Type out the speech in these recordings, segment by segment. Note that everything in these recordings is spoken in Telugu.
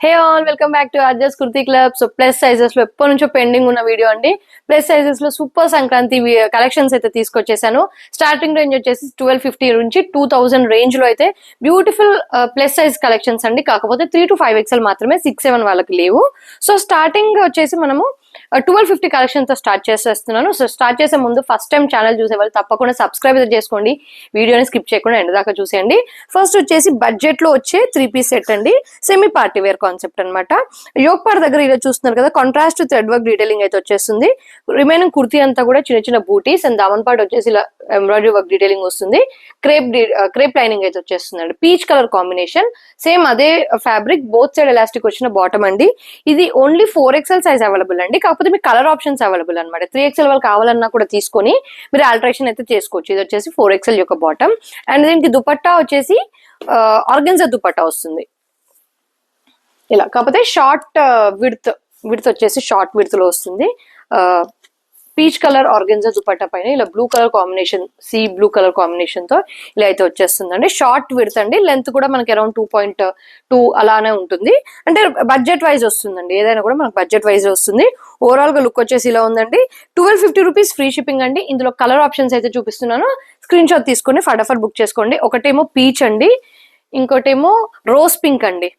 Hey all welcome back to అర్జస్ kurti club. So plus sizes లో ఎప్పటి నుంచో పెండింగ్ ఉన్న వీడియో అండి. ప్లస్ సైజెస్ లో సూపర్ సంక్రాంతి కలెక్షన్స్ అయితే తీసుకొచ్చేసాను. స్టార్టింగ్ రేంజ్ వచ్చేసి 1250 నుంచి 2000 రేంజ్ లో అయితే బ్యూటిఫుల్ ప్లస్ సైజ్ కలెక్షన్స్ అండి. కాకపోతే 3 to 5 XL మాత్రమే, 6-7 వాళ్ళకి లేవు. సో స్టార్టింగ్ వచ్చేసి మనము 1250 కలెక్షన్ తో స్టార్ట్ చేసేస్తున్నాను. సో స్టార్ట్ చేసే ముందు ఫస్ట్ టైం ఛానల్ చూసే వాళ్ళు తప్పకుండా సబ్స్క్రైబ్ చేసుకోండి. వీడియోని స్కిప్ చేయకుండా ఎండ్ దాకా చూసేయండి. ఫస్ట్ వచ్చేసి బడ్జెట్ లో వచ్చే 3 పీస్ సెట్ అండి. సెమీ పార్టీ వేర్ కాన్సెప్ట్ అనమాట. యోగ్ పార్ దగ్గర ఇలా చూస్తున్నారు కదా, కాంట్రాస్ట్ థ్రెడ్ వర్క్ డీటెయిలింగ్ అయితే వచ్చేస్తుంది. రిమైనింగ్ కుర్తీ అంతా కూడా చిన్న చిన్న బూటీస్ అండ్ దామన్ పార్ట్ వచ్చేసి ఇలా ఎంబ్రాయిడరీ వర్క్ డీటెయిలింగ్ వస్తుంది. క్రేప్ లైనింగ్ అయితే వచ్చేస్తుంది. పీచ్ కలర్ కాంబినేషన్, సేమ్ అదే ఫ్యాబ్రిక్, బోత్ సైడ్ ఎలాస్టిక్ వచ్చిన బాటమ్ అండి. ఇది ఓన్లీ 4XL సైజ్ అవైలబుల్ అండి. కాకపోతే మీకు కలర్ ఆప్షన్స్ అవైలబుల్ అనమాట. 3XL వాళ్ళు కావాలన్నా కూడా తీసుకొని మీరు ఆల్టరేషన్ అయితే చేసుకోవచ్చు. ఇది వచ్చేసి 4XL యొక్క బాటమ్ అండ్ దీనికి దుపట్టా వచ్చేసి ఆర్గెన్జా దుపట్టా వస్తుంది ఇలా. కాకపోతే షార్ట్ విడ్త్ వచ్చేసి షార్ట్ విడ్త్ లో వస్తుంది. పీచ్ కలర్ ఆర్గెన్జా దుపట్టా పైన ఇలా blue colour combination, sea blue colour combination తో ఇలా అయితే వచ్చేస్తుందండి. షార్ట్ విడ్త్ అండి. లెంత్ కూడా మనకి అరౌండ్ 2.2 అలానే ఉంటుంది. అంటే బడ్జెట్ వైజ్ వస్తుందండి. ఏదైనా కూడా మనకు బడ్జెట్ వైజ్ వస్తుంది. ఓవరాల్ గా లుక్ వచ్చేసి ఇలా ఉందండి. 1250 రూపీస్ ఫ్రీ షిప్పింగ్ అండి. ఇందులో కలర్ ఆప్షన్స్ అయితే చూపిస్తున్నాను. స్క్రీన్ షాట్ తీసుకొని ఫటాఫట్ బుక్ చేసుకోండి. ఒకటేమో పీచ్ అండి, ఇంకోటేమో రోజ్ పింక్ అండి,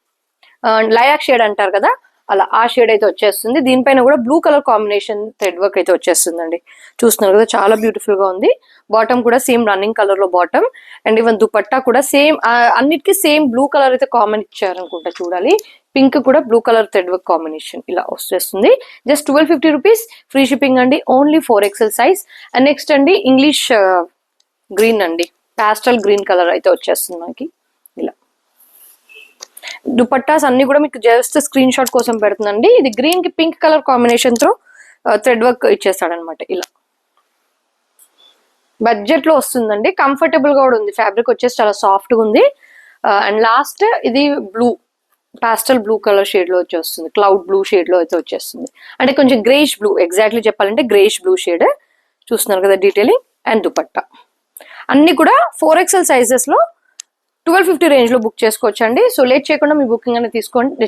లయాక్ షేడ్ అంటారు కదా అలా, ఆ షేడ్ అయితే వచ్చేస్తుంది. దీనిపైన కూడా blue colour combination thread work అయితే వచ్చేస్తుందండి. చూస్తున్నారు కదా, చాలా బ్యూటిఫుల్ గా ఉంది. బాటమ్ కూడా సేమ్ రన్నింగ్ కలర్ లో బాటమ్ అండ్ ఈవెన్ దుపట్టా కూడా సేమ్, అన్నిటికీ సేమ్ బ్లూ కలర్ అయితే కామన్ ఇచ్చారనుకుంటా. చూడాలి, పింక్ కూడా blue colour thread work combination ఇలా వచ్చేస్తుంది. జస్ట్ 1250 రూపీస్ ఫ్రీ షిప్పింగ్ అండి. Only 4XL size. And next అండి ఇంగ్లీష్ గ్రీన్ అండి, పాస్టల్ గ్రీన్ కలర్ అయితే వచ్చేస్తుంది మనకి ఇలా. దుపట్టాస్ అన్ని కూడా మీకు జస్ట్ స్క్రీన్ షాట్ కోసం పెడుతుందండి. ఇది గ్రీన్ కి పింక్ కలర్ కాంబినేషన్ తో థ్రెడ్ వర్క్ ఇచ్చేస్తాడనమాట ఇలా. బడ్జెట్ లో వస్తుందండి. కంఫర్టబుల్ గా కూడా ఉంది. ఫ్యాబ్రిక్ వచ్చేసి చాలా సాఫ్ట్ గా ఉంది. అండ్ లాస్ట్ ఇది బ్లూ, పాస్టల్ బ్లూ కలర్ షేడ్ లో వచ్చేస్తుంది. క్లౌడ్ బ్లూ షేడ్ లో అయితే వచ్చేస్తుంది. అంటే కొంచెం గ్రేష్ బ్లూ, ఎగ్జాక్ట్లీ చెప్పాలంటే గ్రేష్ బ్లూ షేడ్. చూస్తున్నారు కదా డీటెయిలింగ్ అండ్ దుపట్టా. అన్ని కూడా 4XL సైజెస్ లో 1250 రేంజ్ లో బుక్ చేసుకోవచ్చు అండి. సో లేట్ చేయకుండా మీ బుకింగ్ అనేది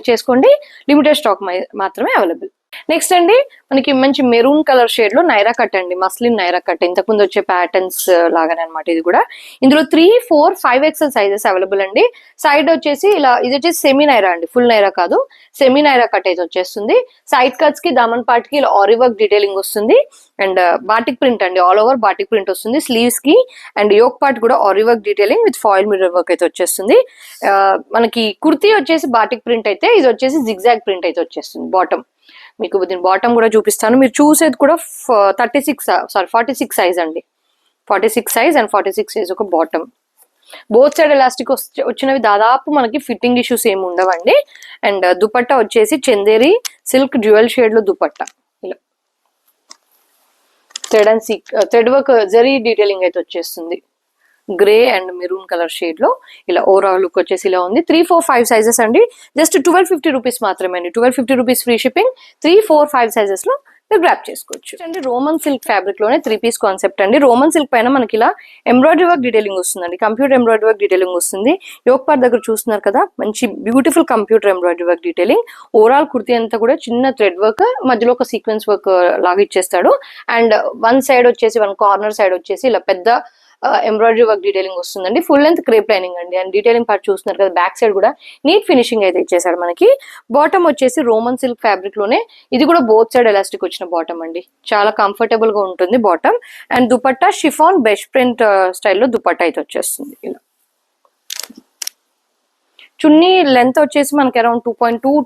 చేసుకోండి. లిమిటెడ్ స్టాక్ మాత్రమే అవైలబుల్. నెక్స్ట్ అండి మనకి మంచి మెరూన్ కలర్ షేడ్ లో నైరా కట్ అండి, మస్లిన్ నైరా కట్. ఇంతకుముందు వచ్చే ప్యాటర్న్స్ లాగానే అనమాట ఇది కూడా. ఇందులో 3, 4, 5XL సైజెస్ అవైలబుల్ అండి. సైడ్ వచ్చేసి ఇలా, ఇది వచ్చేసి సెమీ నైరా అండి, ఫుల్ నైరా కాదు, సెమీ నైరా కట్ అయితే వచ్చేస్తుంది. సైడ్ కట్స్ కి దామన్ పార్ట్ కి ఇలా ఆరి వర్క్ డీటెయిలింగ్ వస్తుంది అండ్ బాటిక్ ప్రింట్ అండి, ఆల్ ఓవర్ బాటిక్ ప్రింట్ వస్తుంది. స్లీవ్స్ కి అండ్ యోక్ పార్ట్ కూడా ఆరి work detailing with foil mirror work అయితే వచ్చేస్తుంది. మనకి కుర్తీ వచ్చేసి బాటిక్ ప్రింట్ అయితే, ఇది వచ్చేసి జిగ్జాగ్ ప్రింట్ అయితే వచ్చేస్తుంది. బాటమ్ మీకు దీని బాటమ్ కూడా చూపిస్తాను. మీరు చూసేది కూడా 46 సైజ్ అండి. 46 సైజ్ అండ్ 46 సైజ్ ఒక బాటమ్. బోత్ సైడ్ ఎలాస్టిక్ వచ్చినవి దాదాపు మనకి ఫిట్టింగ్ ఇష్యూస్ ఏమి ఉండవండి. అండ్ దుపట్టా వచ్చేసి చందేరి సిల్క్ డ్యూయల్ షేడ్ లో దుపట్టా ఇలా. థ్రెడ్ వర్క్ జరీ డీటెయిలింగ్ అయితే వచ్చేస్తుంది. Grey and maroon colour shade లో ఇలా ఓవరాల్ లుక్ వచ్చేసి ఇలా ఉంది. 3, 4, 5 సైజెస్ అండి. జస్ట్ 1250 రూపీస్ మాత్రమే అండి. 1250 రూపీస్ ఫ్రీ షిప్పింగ్. 3, 4, 5 సైజెస్ లో మీరు గ్రాప్ చేసుకోవచ్చు అండి. రోమన్ సిల్క్ ఫ్యాబ్రిక్ లోనే 3 పీస్ కాన్సెప్ట్ అండి. రోమన్ సిల్క్ పైన మనకి ఇలా ఎంబ్రాయిడరీ వర్క్ డీటెయిలింగ్ వస్తుందండి. కంప్యూటర్ ఎంబ్రాయిడరీ వర్క్ డీటెయిలింగ్ వస్తుంది. యోక్ పార్ట్ దగ్గర చూస్తున్నారు కదా, మంచి beautiful computer embroidery work detailing. Overall kurti అంతా కూడా చిన్న థ్రెడ్ వర్క్, మధ్యలో ఒక సీక్వెన్స్ వర్క్ లాగా ఇచ్చేస్తాడు. అండ్ వన్ కార్నర్ సైడ్ వచ్చేసి ఇలా పెద్ద ఎంబ్రాయిడరీ వర్క్ డీటెయిలింగ్ వస్తుందండి. ఫుల్ లెంత్ క్రేప్ లైనింగ్ అండి. అండ్ డీటెయిలింగ్ పార్ట్ చూస్తున్నారు కదా, బ్యాక్ సైడ్ కూడా నీట్ ఫినిషింగ్ అయితే ఇచ్చేసాడు మనకి. బాటమ్ వచ్చేసి రోమన్ సిల్క్ ఫ్యాబ్రిక్ లోనే, ఇది కూడా బోత్ సైడ్ ఎలాస్టిక్ వచ్చిన బాటమ్ అండి. చాలా కంఫర్టబుల్ గా ఉంటుంది బాటమ్. అండ్ దుపట్టా షిఫాన్ బెష్ ప్రింట్ స్టైల్లో దుపట్టా అయితే వచ్చేస్తుంది ఇలా. చున్నీ లెంత్ వచ్చేసి మనకి అరౌండ్ 2.2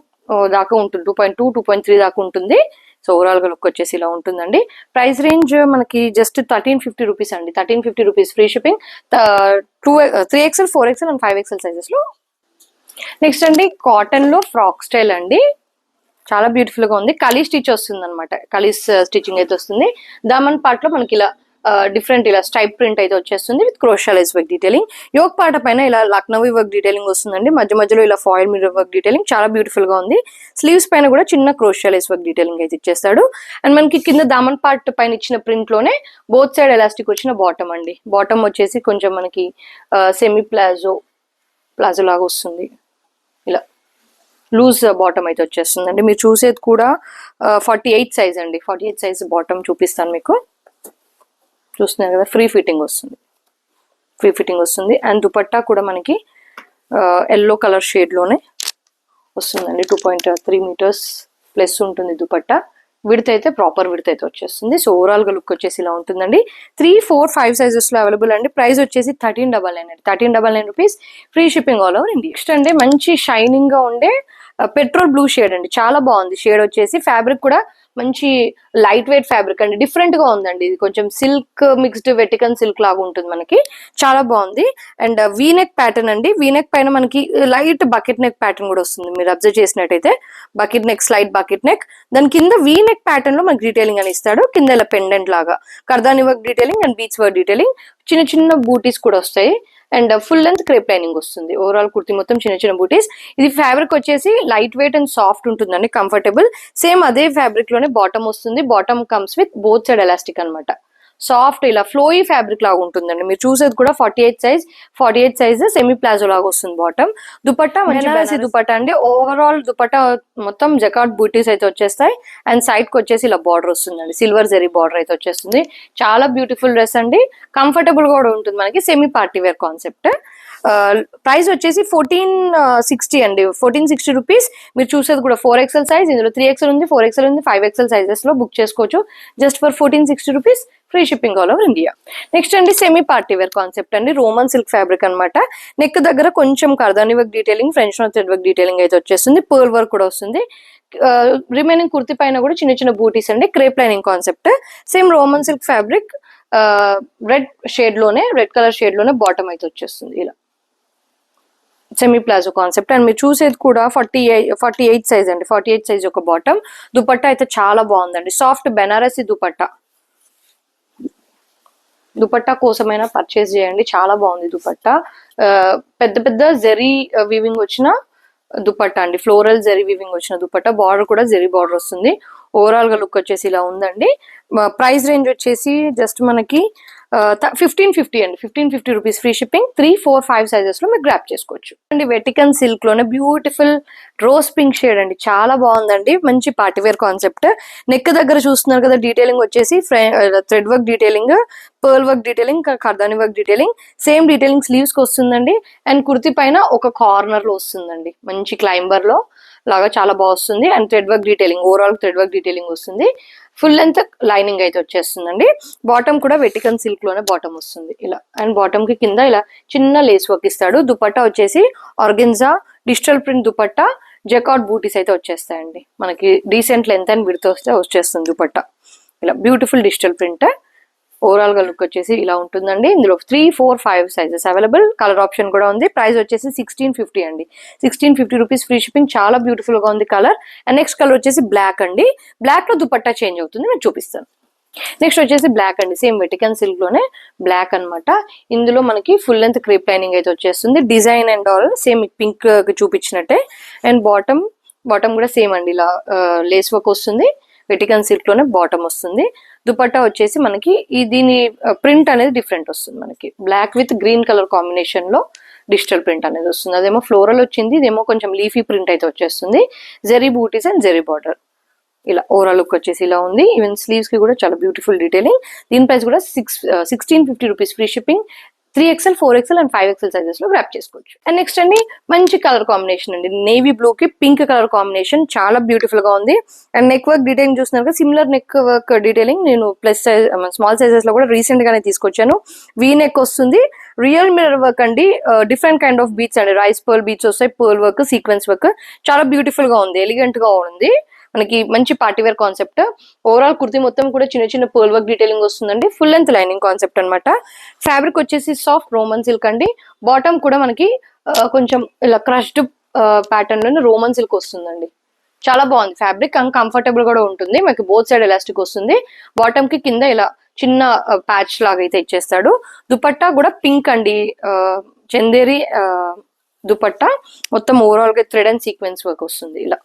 దాకా ఉంటుంది. 2.2, 2.3 దాకా ఉంటుంది. సో ఓవరాల్ గా లుక్ వచ్చేసి ఇలా ఉంటుందండి. ప్రైస్ రేంజ్ మనకి జస్ట్ 1350 రూపీస్ అండి. 1350 rupees free shipping. 3XL, 4XL and 5XL sizes లో. నెక్స్ట్ అండి కాటన్ లో ఫ్రాక్ స్టైల్ అండి. చాలా బ్యూటిఫుల్ గా ఉంది. కలీ స్టిచ్ వస్తుంది అనమాట. కలీస్ స్టిచ్చింగ్ అయితే వస్తుంది. దామన్ పార్ట్ లో మనకి ఇలా డిఫరెంట్ ఇలా స్టైప్ ప్రింట్ అయితే వచ్చేస్తుంది విత్ క్రోషాలైజ్ వర్క్ డీటెయిలింగ్. యోక్ పార్ట్ పైన ఇలా లక్నవీ వర్క్ డీటెయిలింగ్ వస్తుందండి. మధ్య మధ్యలో ఇలా ఫాయిల్ మిర్రర్ వర్క్ డీటెయిలింగ్ చాలా బ్యూటిఫుల్ గా ఉంది. స్లీవ్స్ పైన కూడా చిన్న క్రోషాలైజ్ వర్క్ డీటెయిలింగ్ అయితే ఇచ్చేస్తాడు. అండ్ మనకి కింద దామన్ పార్ట్ పైన ఇచ్చిన ప్రింట్ లోనే బోత్ సైడ్ ఎలాస్టిక్ వచ్చిన బాటమ్ అండి. బాటమ్ వచ్చేసి కొంచెం మనకి సెమీ ప్లాజో లాగా వస్తుంది ఇలా. లూజ్ బాటమ్ అయితే వచ్చేస్తుందండి. మీరు చూసేది కూడా 48 సైజ్ అండి. 48 సైజ్ బాటమ్ చూపిస్తాను మీకు. చూస్తున్నారు కదా, ఫ్రీ ఫిట్టింగ్ వస్తుంది. అండ్ దుపట్టా కూడా మనకి ఎల్లో కలర్ షేడ్లోనే వస్తుందండి. 2.3 మీటర్స్ ప్లస్ ఉంటుంది దుపట్టా. విడత్ అయితే ప్రాపర్ విడత్ అయితే వచ్చేస్తుంది. సో ఓవరాల్ గా లుక్ వచ్చేసి ఇలా ఉంటుందండి. 3, 4, 5 సైజెస్ లో అవైలబుల్ అండి. ప్రైస్ వచ్చేసి 1399 అండి. 1399 rupees, free shipping all over India. Next అండి మంచి షైనింగ్ గా ఉండే పెట్రోల్ బ్లూ షేడ్ అండి. చాలా బాగుంది షేడ్ వచ్చేసి. ఫ్యాబ్రిక్ కూడా మంచి లైట్ వెయిట్ ఫ్యాబ్రిక్ అండి. డిఫరెంట్ గా ఉందండి. ఇది కొంచెం సిల్క్ మిక్స్డ్ వెటికన్ సిల్క్ లాగా ఉంటుంది మనకి. చాలా బాగుంది. అండ్ వీనెక్ ప్యాటర్న్ అండి. వీనెక్ పైన మనకి లైట్ బకెట్ నెక్ ప్యాటర్న్ కూడా వస్తుంది. మీరు అబ్జర్వ్ చేసినట్టయితే bucket neck, slight bucket neck. దాని కింద వీనెక్ ప్యాటర్న్ లో మనకి డీటెయిలింగ్ అని ఇస్తాడు. కింద ఇలా పెండెంట్ లాగా కర్దాని work detailing and bead work detailing. చిన్న చిన్న బూటీస్ కూడా వస్తాయి. And full length crepe lining వస్తుంది. ఓవరాల్ కుర్తి మొత్తం చిన్న చిన్న బూటీస్. ఇది ఫ్యాబ్రిక్ వచ్చేసి లైట్ వెయిట్ అండ్ సాఫ్ట్ ఉంటుందండి, కంఫర్టబుల్. సేమ్ అదే ఫ్యాబ్రిక్ లోనే బాటమ్ వస్తుంది. Bottom comes with both side elastic అనమాట. సాఫ్ట్ ఇలా ఫ్లోయి ఫ్యాబ్రిక్ లాగా ఉంటుందండి. మీరు చూసేది కూడా 48 సైజ్ సెమీ ప్లాజో లాగా వస్తుంది బాటమ్. దుపట్టా బెనారసి దుపట్టా అండి. ఓవరాల్ దుపట్టా మొత్తం జకాట్ బూటీస్ అయితే వచ్చేస్తాయి. అండ్ సైడ్ కి వచ్చేసి ఇలా బార్డర్ వస్తుందండి. సిల్వర్ జరీ బార్డర్ అయితే వచ్చేస్తుంది. చాలా బ్యూటిఫుల్ డ్రెస్ అండి. కంఫర్టబుల్ కూడా ఉంటుంది మనకి. Semi party wear concept. Price వచ్చేసి 1460 అండి. 1460 రూపీస్. మీరు చూసేది కూడా 4XL సైజ్. ఇందులో 3XL ఉంది, 4XL ఉంది, 5XL సైజెస్ లో బుక్ చేసుకోవచ్చు. Just for 1460 rupees, free shipping all over India. Next అండి సెమీ పార్టీ వేర్ కాన్సెప్ట్ అండి. రోమన్ సిల్క్ ఫ్యాబ్రిక్ అనమాట. నెక్ దగ్గర కొంచెం కర్దాని work detailing, French knot thread work detailing అయితే వచ్చేస్తుంది. పర్ల్ వర్క్ కూడా వస్తుంది. రిమైనింగ్ కుర్తి పైన కూడా చిన్న చిన్న బూటీస్ అండి. Crepe lining concept. Same Roman silk fabric. Red colour shade లోనే బాటమ్ అయితే వచ్చేస్తుంది ఇలా. Semi palazzo concept. అండ్ మీరు చూసేది కూడా 48 సైజ్ అండి. 48 సైజ్ ఒక బాటమ్. దుపట్టా అయితే చాలా బాగుందండి. సాఫ్ట్ బెనారసి దుపట్టా కోసమైనా పర్చేస్ చేయండి. చాలా బాగుంది దుపట్టా. పెద్ద పెద్ద జెరీ వీవింగ్ వచ్చిన దుపట్టా అండి. ఫ్లోరల్ జెరీ వీవింగ్ వచ్చిన దుపట్టా. బార్డర్ కూడా జెరీ బార్డర్ వస్తుంది. ఓవరాల్ గా లుక్ వచ్చేసి ఇలా ఉందండి. ప్రైస్ రేంజ్ వచ్చేసి జస్ట్ మనకి 1550 అండి. 1550 రూపీస్, ఫ్రీ షిప్పింగ్. 3, 4, 5 సైజెస్ లో మీరు గ్రాప్ చేసుకోవచ్చు అండి. వెటికన్ సిల్క్ లోనే బ్యూటిఫుల్ రోజ్ పింక్ షేడ్ అండి. చాలా బాగుందండి. మంచి పార్టీవేర్ కాన్సెప్ట్. నెక్ దగ్గర చూస్తున్నారు కదా, డీటెయిలింగ్ వచ్చేసి thread work detailing, pearl work detailing, కర్దాని work detailing. Same detailing sleeves కి వస్తుందండి. అండ్ కుర్తి పైన ఒక కార్నర్ లో వస్తుందండి. మంచి క్లైంబర్ లో లాగా చాలా బాగా వస్తుంది. And thread work detailing, overall thread work detailing వస్తుంది. ఫుల్ లెంత్ లైనింగ్ అయితే వచ్చేస్తుందండి. బాటమ్ కూడా వెటికన్ సిల్క్ లోనే బాటమ్ వస్తుంది ఇలా. అండ్ బాటమ్ కి కింద ఇలా చిన్న లేస్ వర్క్ ఇస్తాడు. దుపట్టా వచ్చేసి ఆర్గెన్జా డిజిటల్ ప్రింట్ దుపట్టా. జకాట్ బూటీస్ అయితే వచ్చేస్తాయండి. మనకి డీసెంట్ లెంత్ అండ్ విడ్త్ వస్తే వచ్చేస్తుంది దుపట్టా ఇలా. Beautiful digital print. ఓవరాల్ గా లుక్ వచ్చేసి ఇలా ఉంటుందండి. ఇందులో 3, 4, 5 సైజెస్ అవైలబుల్. కలర్ ఆప్షన్ కూడా ఉంది. ప్రైస్ వచ్చేసి 1650 అండి. 1650 రూపీస్, ఫ్రీ షిప్పింగ్. చాలా బ్యూటిఫుల్ గా ఉంది కలర్. అండ్ నెక్స్ట్ కలర్ వచ్చేసి బ్లాక్ అండి. బ్లాక్ లో దుపట్టా చేంజ్ అవుతుంది, నేను చూపిస్తాను. నెక్స్ట్ వచ్చేసి బ్లాక్ అండి. సేమ్ వెటికన్ సిల్క్ లోనే బ్లాక్ అనమాట. ఇందులో మనకి ఫుల్ లెంత్ క్రేప్ లైనింగ్ అయితే వచ్చేస్తుంది. Design and all same pink చూపించినట్టే. అండ్ బాటమ్ కూడా సేమ్ అండి. ఇలా లేస్ వర్క్ వస్తుంది. వెటికన్ సిల్క్ లోనే బాటమ్ వస్తుంది. దుపట్టా వచ్చేసి మనకి దీని ప్రింట్ అనేది డిఫరెంట్ వస్తుంది. మనకి black with green colour combination లో డిజిటల్ ప్రింట్ అనేది వస్తుంది. అదేమో ఫ్లోరల్ వచ్చింది, ఇదేమో కొంచెం లీఫీ ప్రింట్ అయితే వచ్చేస్తుంది. జెరీ బూటీస్ అండ్ జెరీ బార్డర్ ఇలా. ఓవరాల్ లుక్ వచ్చేసి ఇలా ఉంది. ఈవెన్ స్లీవ్స్ కి కూడా చాలా బ్యూటిఫుల్ డీటెయిలింగ్. దీని ప్రైస్ కూడా 1650 rupees, free shipping. 3XL, 4XL and 5XL sizes లో గ్రాప్ చేసుకోవచ్చు. అండ్ నెక్స్ట్ అండి మంచి కలర్ కాంబినేషన్ అండి. నేవీ బ్లూ కి పింక్ కలర్ కాంబినేషన్ చాలా బ్యూటిఫుల్ గా ఉంది. అండ్ నెక్ వర్క్ డీటెయిలింగ్ చూస్తున్నారు కదా, సిమిలర్ నెక్ వర్క్ డీటెయిలింగ్ నేను ప్లస్ సైజ్ స్మాల్ సైజెస్ లో కూడా రీసెంట్ గానే తీసుకొచ్చాను. వీ నెక్ వస్తుంది. రియల్ మిర్రర్ వర్క్ అండి. డిఫరెంట్ కైండ్ ఆఫ్ బీట్స్ అండి. రైస్ పర్ల్ బీట్స్ వస్తాయి, పర్ల్ వర్క్, సీక్వెన్స్ వర్క్. చాలా బ్యూటిఫుల్ గా ఉంది, ఎలిగెంట్ గా ఉంది. మనకి మంచి పార్టీవేర్ కాన్సెప్ట్. ఓవరాల్ కుర్తి మొత్తం కూడా చిన్న చిన్న పర్ల్ వర్క్ డీటెయిలింగ్ వస్తుందండి. ఫుల్ లెంత్ లైనింగ్ కాన్సెప్ట్ అనమాట. ఫ్యాబ్రిక్ వచ్చేసి సాఫ్ట్ రోమన్ సిల్క్ అండి. బాటమ్ కూడా మనకి కొంచెం ఇలా క్రష్డ్ ప్యాటర్న్ లోనే రోమన్ సిల్క్ వస్తుందండి. చాలా బాగుంది ఫ్యాబ్రిక్. కంఫర్టబుల్ కూడా ఉంటుంది. మనకి బోత్ సైడ్ ఎలాస్టిక్ వస్తుంది. బాటమ్ కి కింద ఇలా చిన్న ప్యాచ్ లాగా అయితే ఇచ్చేస్తాడు. దుపట్టా కూడా పింక్ అండి. చందేరి దుపట్టా. మొత్తం ఓవరాల్ గా థ్రెడ్ అండ్ సీక్వెన్స్ వర్క్ వస్తుంది ఇలా.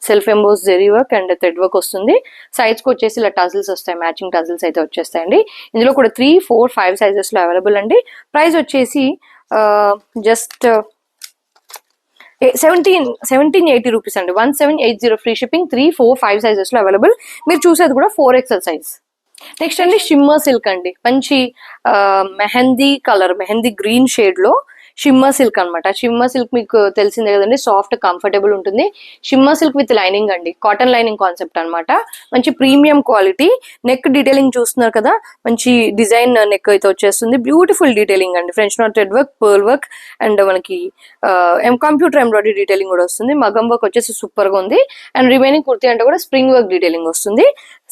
Self emboss zari work and thread work వస్తుంది. సైజ్ కి వచ్చేసి ఇలా టజిల్స్ వస్తాయి, మ్యాచింగ్ టజిల్స్ అయితే వచ్చేస్తాయండి. ఇందులో కూడా 3, 4, 5 సైజెస్ లో అవైలబుల్ అండి. ప్రైస్ వచ్చేసి జస్ట్ 1780 రూపీస్ అండి. 1780 ఫ్రీ షిప్పింగ్. 3, 4, 5 సైజెస్ లో అవైలబుల్. మీరు చూసేది కూడా 4XL సైజ్. నెక్స్ట్ అండి షిమ్మర్ సిల్క్ అండి. మంచి మెహందీ గ్రీన్ షేడ్ లో షిమ్మర్ సిల్క్ అనమాట. షిమ్మర్ సిల్క్ మీకు తెలిసిందే కదండి, సాఫ్ట్ కంఫర్టబుల్ ఉంటుంది. షిమ్మర్ సిల్క్ విత్ లైనింగ్ అండి, కాటన్ లైనింగ్ కాన్సెప్ట్ అనమాట. మంచి ప్రీమియం క్వాలిటీ. నెక్ డీటెయిలింగ్ చూస్తున్నారు కదా, మంచి డిజైన్ నెక్ అయితే వచ్చేస్తుంది. బ్యూటిఫుల్ డీటెయిలింగ్ అండి, French knot thread work, pearl work and మనకి కంప్యూటర్ ఎంబ్రాయిడరీ డీటెయిలింగ్ కూడా వస్తుంది. మగం వర్క్ వచ్చేసి సూపర్ గా ఉంది. అండ్ రిమైనింగ్ కుర్తీ అంటే కూడా స్ప్రింగ్ వర్క్ డీటెయిలింగ్ వస్తుంది.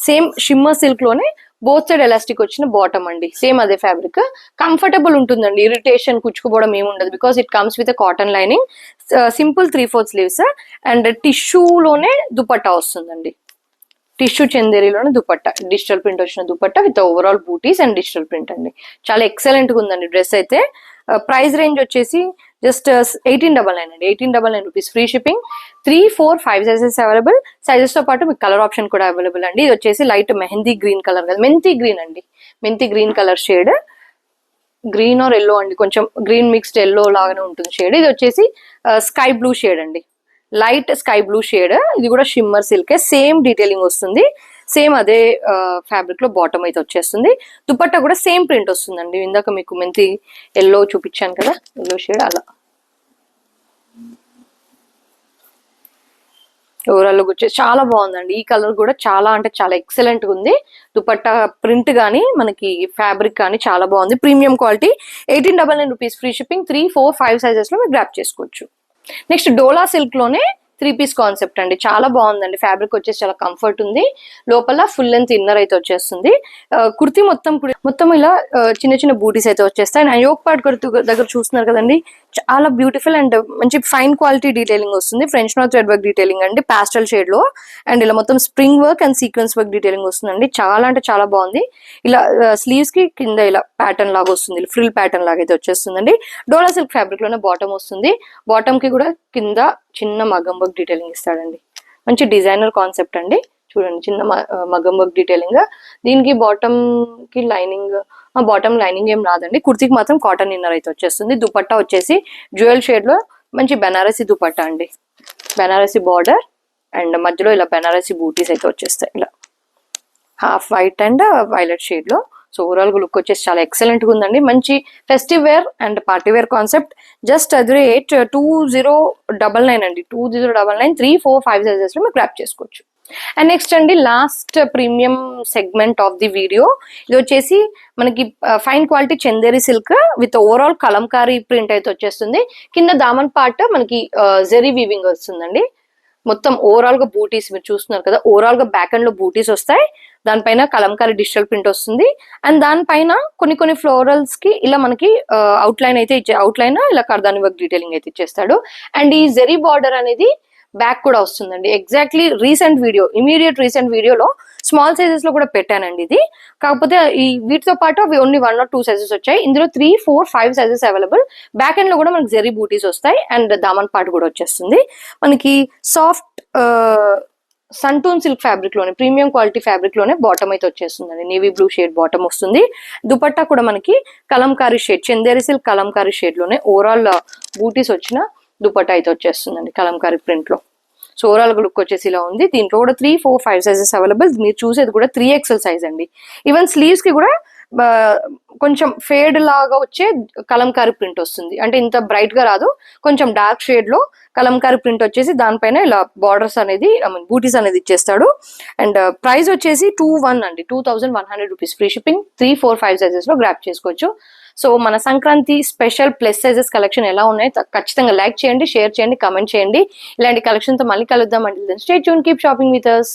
సేమ్ షిమ్మర్ సిల్క్ లోనే బోత్ సైడ్ ఎలాస్టిక్ వచ్చిన బాటమ్ అండి. సేమ్ అదే ఫ్యాబ్రిక్, కంఫర్టబుల్ ఉంటుందండి. ఇరిటేషన్, కుచ్చుకుపోవడం ఏమి ఉండదు. Because it comes with cotton lining, simple 3/4 sleeves and టిష్యూలోనే దుపట్టా వస్తుందండి. టిష్యూ చందేరిలోనే దుపట్టా, డిజిటల్ ప్రింట్ వచ్చిన దుపట్టా విత్ ఓవరాల్ బూటీస్ అండ్ డిజిటల్ ప్రింట్ అండి. చాలా ఎక్సలెంట్ గా ఉందండి డ్రెస్ అయితే. ప్రైస్ రేంజ్ వచ్చేసి జస్ట్ 1899 అండి. 1899 rupees free shipping. 3, 4, 5 sizes available. Sizes తో పాటు మీకు కలర్ ఆప్షన్ కూడా అవైలబుల్ అండి. ఇది వచ్చేసి లైట్ మెహందీ గ్రీన్ కలర్ కదా, మెంతి గ్రీన్ అండి, మెంతి green colour shade. Green are yellow అండి, కొంచెం గ్రీన్ మిక్స్డ్ ఎల్లో లాగానే ఉంటుంది షేడ్. ఇది వచ్చేసి స్కై బ్లూ షేడ్ అండి, లైట్ స్కై బ్లూ షేడ్. ఇది కూడా షిమ్మర్ సిల్కే, సేమ్ డీటెయిలింగ్ వస్తుంది. సేమ్ అదే ఫ్యాబ్రిక్ లో బాటమ్ అయితే వచ్చేస్తుంది. దుపట్టా కూడా సేమ్ ప్రింట్ వస్తుందండి. ఇందాక మీకు మెంతి ఎల్లో చూపించాను కదా, ఎల్లో షేడ్ అలా. ఓవరాల్ లుక్ వచ్చేసి చాలా బాగుందండి. ఈ కలర్ కూడా చాలా అంటే చాలా ఎక్సలెంట్ గా ఉంది. దుపట్టా ప్రింట్ కానీ మనకి ఫ్యాబ్రిక్ కానీ చాలా బాగుంది. Premium quality. 1899 rupees free shipping. 3, 4, 5 sizes లో మీరు గ్రాప్ చేసుకోవచ్చు. నెక్స్ట్ డోలా సిల్క్ లోనే 3 పీస్ కాన్సెప్ట్ అండి. చాలా బాగుందండి. ఫ్యాబ్రిక్ వచ్చేసి చాలా కంఫర్ట్ ఉంది. లోపల ఫుల్ లెంత్ ఇన్నర్ అయితే వచ్చేస్తుంది. కుర్తీ మొత్తం ఇలా చిన్న చిన్న బూటీస్ అయితే వచ్చేస్తాయి. అండ్ యోక్ పార్ట్ దగ్గర చూస్తున్నారు కదండి, చాలా బ్యూటిఫుల్ అండ్ మంచి ఫైన్ క్వాలిటీ డీటెయిలింగ్ వస్తుంది. French knot thread work detailing అండి, పాస్టల్ షేడ్ లో. అండ్ ఇలా మొత్తం spring work and sequence work detailing వస్తుందండి. చాలా అంటే చాలా బాగుంది. ఇలా స్లీవ్స్ కి కింద ఇలా ప్యాటర్న్ లాగా వస్తుంది, ఫ్రిల్ ప్యాటర్న్ లాగా అయితే వచ్చేస్తుందండి. డోలా సిల్క్ ఫ్యాబ్రిక్ లోనే బాటమ్ వస్తుంది. బాటమ్ కి కూడా కింద చిన్న మగం వర్క్ డీటెయిలింగ్ ఇస్తాడండి. మంచి డిజైనర్ కాన్సెప్ట్ అండి. చూడండి, చిన్న మగం వర్క్ డీటెయిలింగ్. దీనికి బాటమ్ కి లైనింగ్, బాటమ్ లైనింగ్ ఏం రాదండి. కుర్తీకి మాత్రం కాటన్ ఇన్నర్ అయితే వచ్చేస్తుంది. దుపట్టా వచ్చేసి జ్యువెల్ షేడ్ లో మంచి బెనారసీ దుపట్టా అండి, బెనారసీ బార్డర్ అండ్ మధ్యలో ఇలా బెనారసీ బూటీస్ అయితే వచ్చేస్తాయి. ఇలా half white and violet shade లో. సో ఓవరాల్ లుక్ వచ్చేసి చాలా ఎక్సలెంట్ గా ఉందండి. మంచి festive wear and party wear concept. Just అది రేట్ 2099 అండి. 2099, 3, 4, 5 సైజెస్ లో మీరు గ్రాప్ చేసుకోవచ్చు. అండ్ నెక్స్ట్ అండి last premium segment of the video. ఇది వచ్చేసి మనకి fine quality Chanderi silk with overall Kalamkari print అయితే వచ్చేస్తుంది. కింద దామన్ పార్ట్ మనకి జెరీ వీవింగ్ వస్తుందండి. మొత్తం ఓవరాల్ గా బూటీస్ మీరు చూస్తున్నారు కదా, ఓవరాల్ గా బ్యాక్ అండ్ లో బూటీస్ వస్తాయి. దానిపైన కలంకారీ డిజిటల్ ప్రింట్ వస్తుంది. అండ్ దానిపైన కొన్ని ఫ్లోరల్స్ కి ఇలా మనకి అవుట్ లైన్ అయితే అవుట్ లైన్ ఇలా కర్దాని వర్క్ డీటెయిలింగ్ అయితే ఇచ్చేస్తాడు. అండ్ ఈ జెరీ బార్డర్ అనేది బ్యాక్ కూడా వస్తుందండి. ఎగ్జాక్ట్లీ ఇమీడియట్ రీసెంట్ వీడియోలో స్మాల్ సైజెస్ లో కూడా పెట్టానండి ఇది. కాకపోతే ఈ వీటితో పాటు అవి ఓన్లీ 1 or 2 సైజెస్ వచ్చాయి. ఇందులో 3, 4, 5 సైజెస్ అవైలబుల్. బ్యాక్ ఎండ్ లో కూడా మనకి జెరీ బూటీస్ వస్తాయి అండ్ దామన్ పార్ట్ కూడా వచ్చేస్తుంది. మనకి సాఫ్ట్ సంటూన్ సిల్క్ ఫ్యాబ్రిక్ లోనే, ప్రీమియం క్వాలిటీ ఫ్యాబ్రిక్ లోనే బాటమ్ అయితే వచ్చేస్తుందండి. నేవీ బ్లూ షేడ్ బాటమ్ వస్తుంది. దుపట్టా కూడా మనకి Kalamkari shade, Chanderi silk Kalamkari shade లోనే ఓవరాల్ బూటీస్ వచ్చిన దుపట్టా అయితే వచ్చేస్తుందండి కలంకారీ ప్రింట్ లో. సో ఓవరాల్ లుక్ వచ్చేసి ఇలా ఉంది. దీంట్లో కూడా 3, 4, 5 సైజెస్ అవైలబుల్. మీరు చూసేది కూడా 3XL సైజ్ అండి. ఈవెన్ స్లీవ్స్ కి కూడా కొంచెం ఫేడ్ లాగా వచ్చే కలంకారీ ప్రింట్ వస్తుంది. అంటే ఇంత బ్రైట్ గా రాదు, కొంచెం డార్క్ షేడ్ లో కలంకారీ ప్రింట్ వచ్చేసి దానిపైన ఇలా బార్డర్స్ అనేది బూటీస్ అనేది ఇచ్చేస్తాడు. అండ్ ప్రైస్ వచ్చేసి 21 అండి, 2100 రూపీస్ ఫ్రీ షిప్పింగ్. 3, 4, 5 సైజెస్ లో గ్రాప్ చేసుకోవచ్చు. సో మన Sankranti special plus sizes collection ఎలా ఉన్నాయో ఖచ్చితంగా లైక్ చేయండి, షేర్ చేయండి, కమెంట్ చేయండి. ఇలాంటి కలెక్షన్ తో మళ్ళీ కలుద్దాం. అంటే stay tune, keep shopping with us.